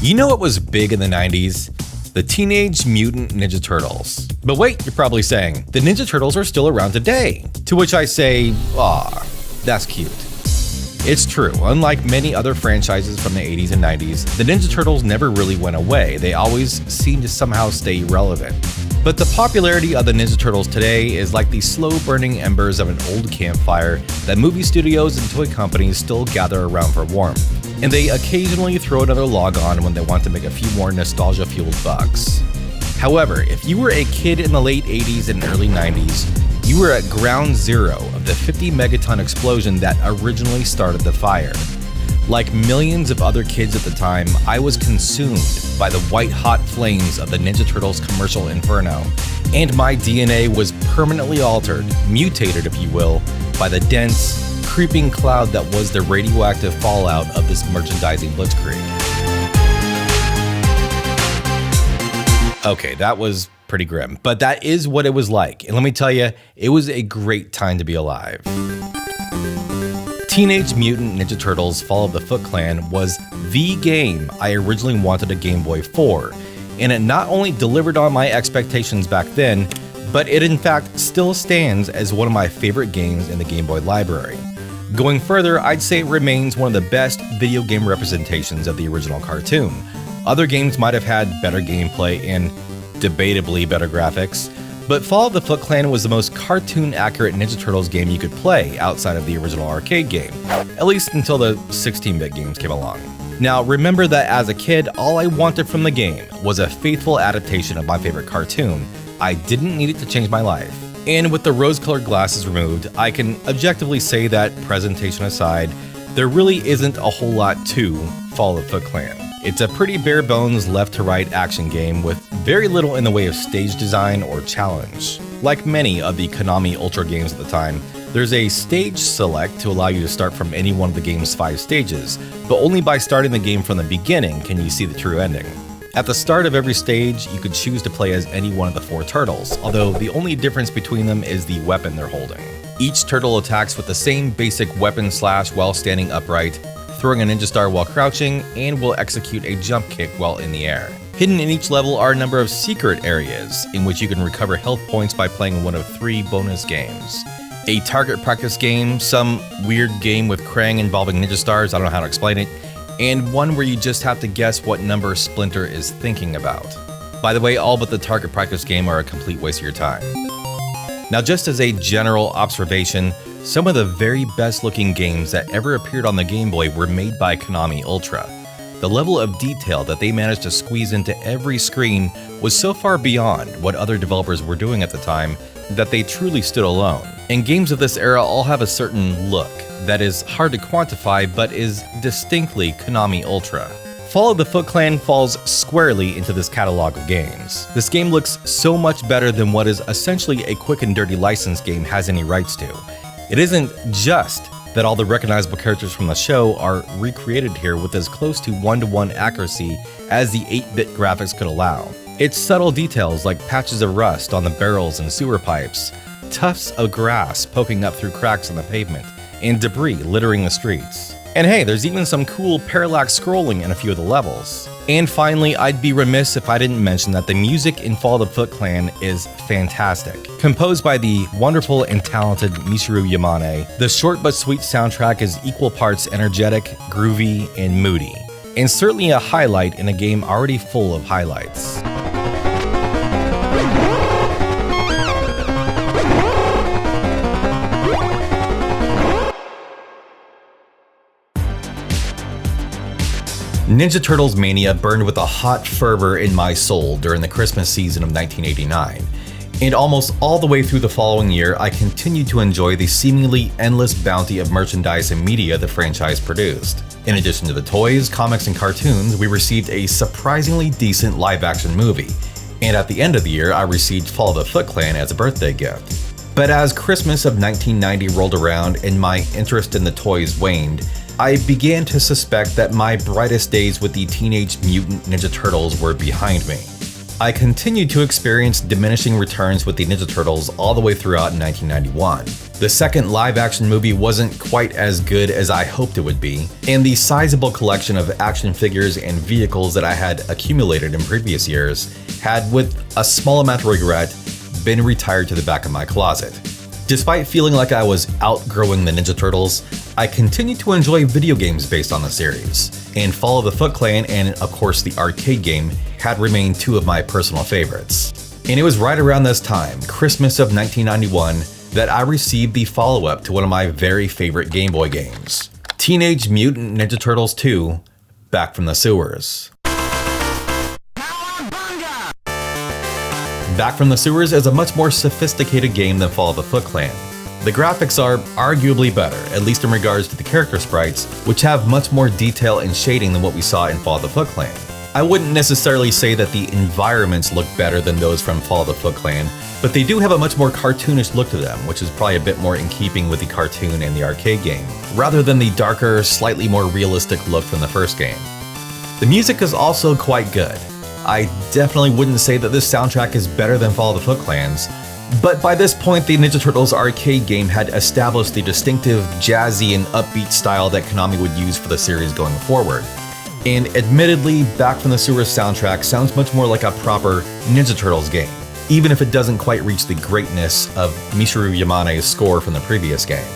You know what was big in the 90s? The Teenage Mutant Ninja Turtles. But wait, you're probably saying, the Ninja Turtles are still around today. To which I say, that's cute. It's true, unlike many other franchises from the 80s and 90s, the Ninja Turtles never really went away. They always seemed to somehow stay relevant. But the popularity of the Ninja Turtles today is like the slow-burning embers of an old campfire that movie studios and toy companies still gather around for warmth. And they occasionally throw another log on when they want to make a few more nostalgia-fueled bucks. However, if you were a kid in the late 80s and early 90s, you were at ground zero of the 50 megaton explosion that originally started the fire. Like millions of other kids at the time, I was consumed by the white-hot flames of the Ninja Turtles commercial inferno, and my DNA was permanently altered, mutated if you will, by the dense, creeping cloud that was the radioactive fallout of this merchandising blitzkrieg. Okay, that was pretty grim, but that is what it was like, and let me tell you, it was a great time to be alive. Teenage Mutant Ninja Turtles Fall of the Foot Clan was the game I originally wanted a Game Boy for, and it not only delivered on my expectations back then, but it in fact still stands as one of my favorite games in the Game Boy library. Going further, I'd say it remains one of the best video game representations of the original cartoon. Other games might have had better gameplay and debatably better graphics, but Fall of the Foot Clan was the most cartoon-accurate Ninja Turtles game you could play outside of the original arcade game, at least until the 16-bit games came along. Now, remember that as a kid, all I wanted from the game was a faithful adaptation of my favorite cartoon. I didn't need it to change my life. And with the rose-colored glasses removed, I can objectively say that, presentation aside, there really isn't a whole lot to Fall of the Foot Clan. It's a pretty bare-bones left-to-right action game with very little in the way of stage design or challenge. Like many of the Konami Ultra games at the time, there's a stage select to allow you to start from any one of the game's 5 stages, but only by starting the game from the beginning can you see the true ending. At the start of every stage, you could choose to play as any one of the 4 turtles, although the only difference between them is the weapon they're holding. Each turtle attacks with the same basic weapon slash while standing upright, throwing a ninja star while crouching, and will execute a jump kick while in the air. Hidden in each level are a number of secret areas, in which you can recover health points by playing one of 3 bonus games. A target practice game, some weird game with Krang involving ninja stars, I don't know how to explain it, and one where you just have to guess what number Splinter is thinking about. By the way, all but the target practice game are a complete waste of your time. Now, just as a general observation, some of the very best looking games that ever appeared on the Game Boy were made by Konami Ultra. The level of detail that they managed to squeeze into every screen was so far beyond what other developers were doing at the time that they truly stood alone. And games of this era all have a certain look that is hard to quantify but is distinctly Konami Ultra. Fall of the Foot Clan falls squarely into this catalog of games. This game looks so much better than what is essentially a quick and dirty license game has any rights to. It isn't just that all the recognizable characters from the show are recreated here with as close to one-to-one accuracy as the 8-bit graphics could allow. It's subtle details like patches of rust on the barrels and sewer pipes, tufts of grass poking up through cracks in the pavement, and debris littering the streets. And hey, there's even some cool parallax scrolling in a few of the levels. And finally, I'd be remiss if I didn't mention that the music in Fall of the Foot Clan is fantastic. Composed by the wonderful and talented Michiru Yamane, the short but sweet soundtrack is equal parts energetic, groovy, and moody. And certainly a highlight in a game already full of highlights. Ninja Turtles mania burned with a hot fervor in my soul during the Christmas season of 1989, and almost all the way through the following year, I continued to enjoy the seemingly endless bounty of merchandise and media the franchise produced. In addition to the toys, comics, and cartoons, we received a surprisingly decent live-action movie, and at the end of the year, I received Fall of the Foot Clan as a birthday gift. But as Christmas of 1990 rolled around and my interest in the toys waned, I began to suspect that my brightest days with the Teenage Mutant Ninja Turtles were behind me. I continued to experience diminishing returns with the Ninja Turtles all the way throughout 1991. The second live-action movie wasn't quite as good as I hoped it would be, and the sizable collection of action figures and vehicles that I had accumulated in previous years had, with a small amount of regret, been retired to the back of my closet. Despite feeling like I was outgrowing the Ninja Turtles, I continued to enjoy video games based on the series, and Fall of the Foot Clan and, of course, the arcade game had remained two of my personal favorites. And it was right around this time, Christmas of 1991, that I received the follow-up to one of my very favorite Game Boy games, Teenage Mutant Ninja Turtles 2, Back from the Sewers. Back from the Sewers is a much more sophisticated game than Fall of the Foot Clan. The graphics are arguably better, at least in regards to the character sprites, which have much more detail and shading than what we saw in Fall of the Foot Clan. I wouldn't necessarily say that the environments look better than those from Fall of the Foot Clan, but they do have a much more cartoonish look to them, which is probably a bit more in keeping with the cartoon and the arcade game, rather than the darker, slightly more realistic look from the first game. The music is also quite good. I definitely wouldn't say that this soundtrack is better than Fall of the Foot Clan's, but by this point the Ninja Turtles arcade game had established the distinctive, jazzy, and upbeat style that Konami would use for the series going forward. And admittedly, Back from the Sewers soundtrack sounds much more like a proper Ninja Turtles game, even if it doesn't quite reach the greatness of Michiru Yamane's score from the previous game.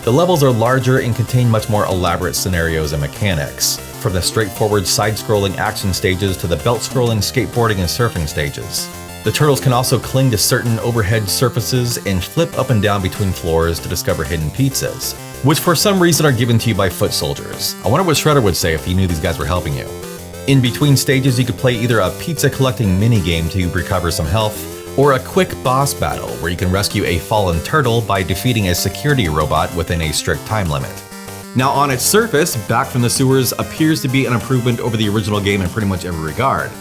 The levels are larger and contain much more elaborate scenarios and mechanics, from the straightforward side-scrolling action stages to the belt-scrolling skateboarding and surfing stages. The Turtles can also cling to certain overhead surfaces and flip up and down between floors to discover hidden pizzas, which for some reason are given to you by foot soldiers. I wonder what Shredder would say if he knew these guys were helping you. In between stages, you could play either a pizza collecting minigame to recover some health, or a quick boss battle where you can rescue a fallen turtle by defeating a security robot within a strict time limit. Now on its surface, Back from the Sewers appears to be an improvement over the original game in pretty much every regard.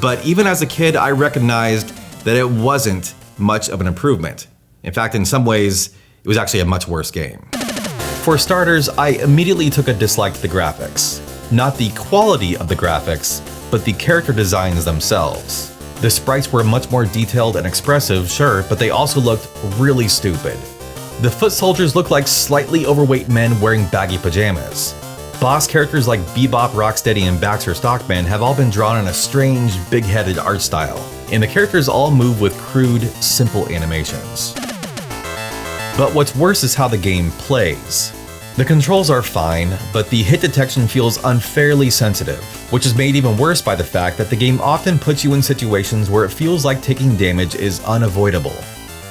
But even as a kid, I recognized that it wasn't much of an improvement. In fact, in some ways, it was actually a much worse game. For starters, I immediately took a dislike to the graphics. Not the quality of the graphics, but the character designs themselves. The sprites were much more detailed and expressive, sure, but they also looked really stupid. The foot soldiers looked like slightly overweight men wearing baggy pajamas. Boss characters like Bebop, Rocksteady, and Baxter Stockman have all been drawn in a strange, big-headed art style, and the characters all move with crude, simple animations. But what's worse is how the game plays. The controls are fine, but the hit detection feels unfairly sensitive, which is made even worse by the fact that the game often puts you in situations where it feels like taking damage is unavoidable.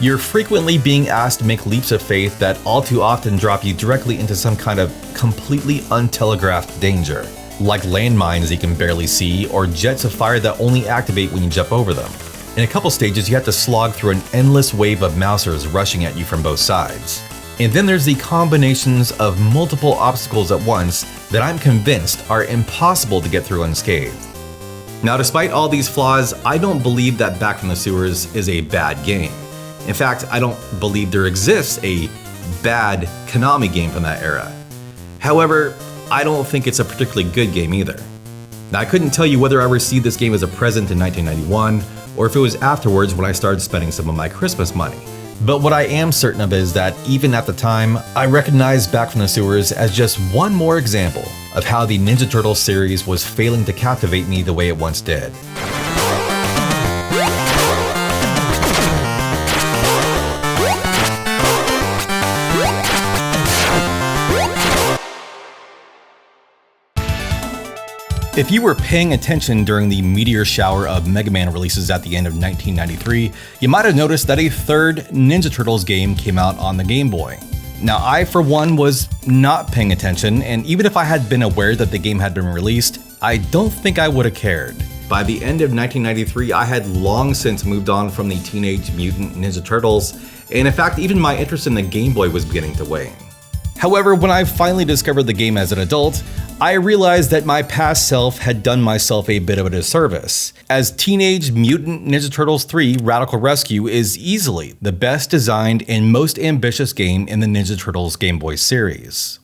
You're frequently being asked to make leaps of faith that all too often drop you directly into some kind of completely untelegraphed danger, like landmines you can barely see or jets of fire that only activate when you jump over them. In a couple stages, you have to slog through an endless wave of mousers rushing at you from both sides. And then there's the combinations of multiple obstacles at once that I'm convinced are impossible to get through unscathed. Now, despite all these flaws, I don't believe that Back from the Sewers is a bad game. In fact, I don't believe there exists a bad Konami game from that era. However, I don't think it's a particularly good game either. Now, I couldn't tell you whether I received this game as a present in 1991 or if it was afterwards when I started spending some of my Christmas money. But what I am certain of is that even at the time, I recognized Back from the Sewers as just one more example of how the Ninja Turtles series was failing to captivate me the way it once did. If you were paying attention during the meteor shower of Mega Man releases at the end of 1993, you might have noticed that a third Ninja Turtles game came out on the Game Boy. Now, I, for one, was not paying attention, and even if I had been aware that the game had been released, I don't think I would have cared. By the end of 1993, I had long since moved on from the Teenage Mutant Ninja Turtles, and in fact, even my interest in the Game Boy was beginning to wane. However, when I finally discovered the game as an adult, I realized that my past self had done myself a bit of a disservice, as Teenage Mutant Ninja Turtles 3 Radical Rescue is easily the best designed and most ambitious game in the Ninja Turtles Game Boy series.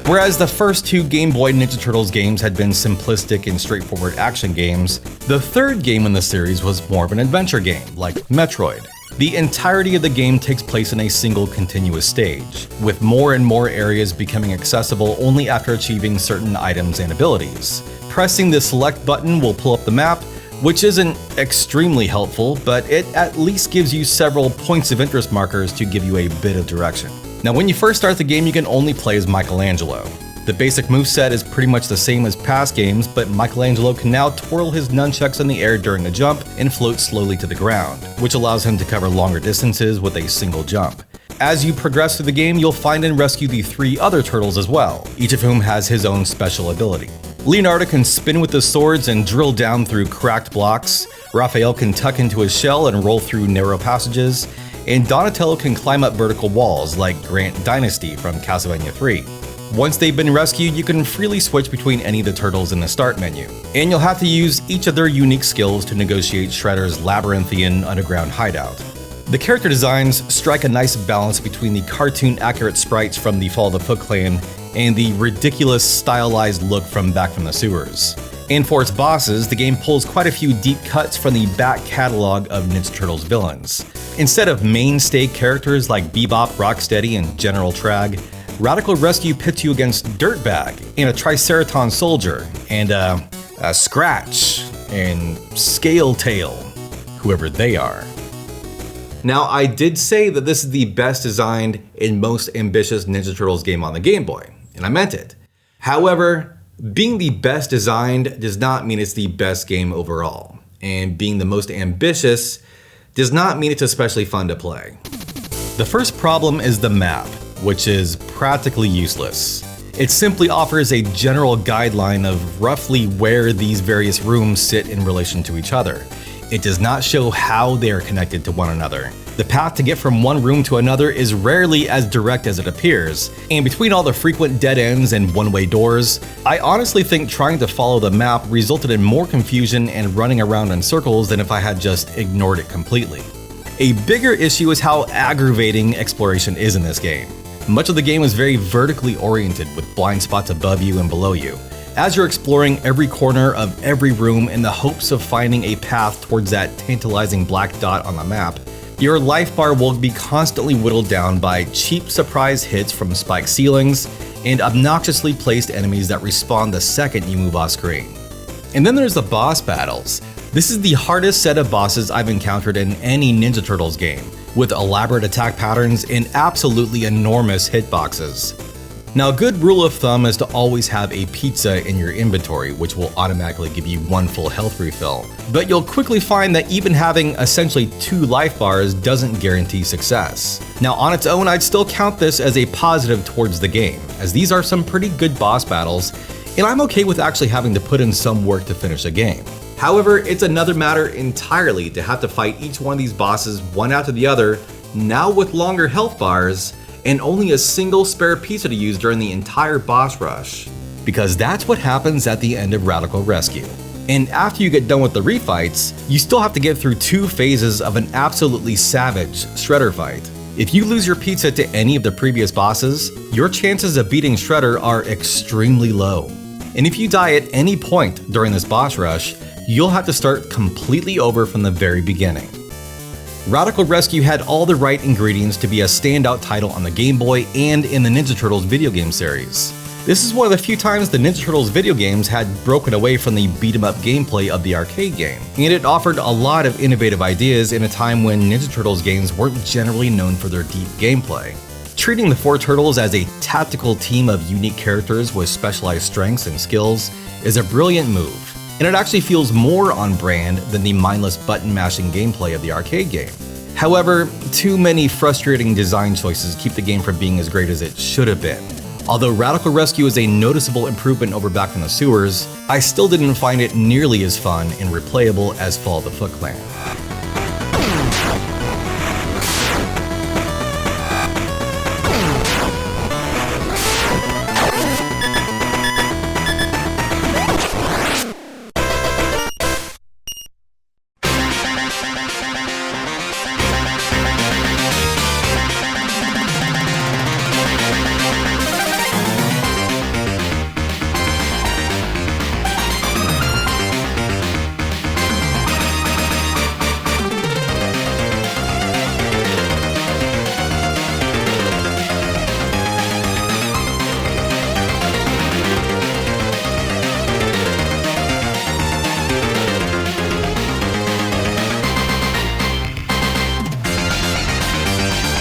Whereas the first two Game Boy Ninja Turtles games had been simplistic and straightforward action games, the third game in the series was more of an adventure game, like Metroid. The entirety of the game takes place in a single continuous stage, with more and more areas becoming accessible only after achieving certain items and abilities. Pressing the select button will pull up the map, which isn't extremely helpful, but it at least gives you several points of interest markers to give you a bit of direction. Now, when you first start the game, you can only play as Michelangelo. The basic moveset is pretty much the same as past games, but Michelangelo can now twirl his nunchucks in the air during a jump and float slowly to the ground, which allows him to cover longer distances with a single jump. As you progress through the game, you'll find and rescue the 3 other turtles as well, each of whom has his own special ability. Leonardo can spin with the swords and drill down through cracked blocks, Raphael can tuck into his shell and roll through narrow passages, and Donatello can climb up vertical walls like Grant Dynasty from Castlevania 3. Once they've been rescued, you can freely switch between any of the turtles in the start menu, and you'll have to use each of their unique skills to negotiate Shredder's labyrinthian underground hideout. The character designs strike a nice balance between the cartoon-accurate sprites from the Fall of the Foot Clan and the ridiculous stylized look from Back from the Sewers. And for its bosses, the game pulls quite a few deep cuts from the back catalog of Ninja Turtles villains. Instead of mainstay characters like Bebop, Rocksteady, and General Trag, Radical Rescue pits you against Dirtbag and a Triceraton Soldier and a Scratch and Scale Tail, whoever they are. Now, I did say that this is the best designed and most ambitious Ninja Turtles game on the Game Boy, and I meant it. However, being the best designed does not mean it's the best game overall, and being the most ambitious does not mean it's especially fun to play. The first problem is the map, which is practically useless. It simply offers a general guideline of roughly where these various rooms sit in relation to each other. It does not show how they are connected to one another. The path to get from one room to another is rarely as direct as it appears, and between all the frequent dead ends and one-way doors, I honestly think trying to follow the map resulted in more confusion and running around in circles than if I had just ignored it completely. A bigger issue is how aggravating exploration is in this game. Much of the game is very vertically oriented with blind spots above you and below you. As you're exploring every corner of every room in the hopes of finding a path towards that tantalizing black dot on the map, your life bar will be constantly whittled down by cheap surprise hits from spiked ceilings and obnoxiously placed enemies that respawn the second you move off screen. And then there's the boss battles. This is the hardest set of bosses I've encountered in any Ninja Turtles game, with elaborate attack patterns and absolutely enormous hitboxes. Now, a good rule of thumb is to always have a pizza in your inventory, which will automatically give you 1 full health refill. But you'll quickly find that even having essentially 2 life bars doesn't guarantee success. Now, on its own, I'd still count this as a positive towards the game, as these are some pretty good boss battles, and I'm okay with actually having to put in some work to finish a game. However, it's another matter entirely to have to fight each one of these bosses one after the other, now with longer health bars, and only a single spare pizza to use during the entire boss rush. Because that's what happens at the end of Radical Rescue. And after you get done with the refights, you still have to get through 2 phases of an absolutely savage Shredder fight. If you lose your pizza to any of the previous bosses, your chances of beating Shredder are extremely low. And if you die at any point during this boss rush, you'll have to start completely over from the very beginning. Radical Rescue had all the right ingredients to be a standout title on the Game Boy and in the Ninja Turtles video game series. This is one of the few times the Ninja Turtles video games had broken away from the beat-em-up gameplay of the arcade game, and it offered a lot of innovative ideas in a time when Ninja Turtles games weren't generally known for their deep gameplay. Treating the 4 turtles as a tactical team of unique characters with specialized strengths and skills is a brilliant move. And it actually feels more on brand than the mindless button-mashing gameplay of the arcade game. However, too many frustrating design choices keep the game from being as great as it should have been. Although Radical Rescue is a noticeable improvement over Back from the Sewers, I still didn't find it nearly as fun and replayable as Fall of the Foot Clan.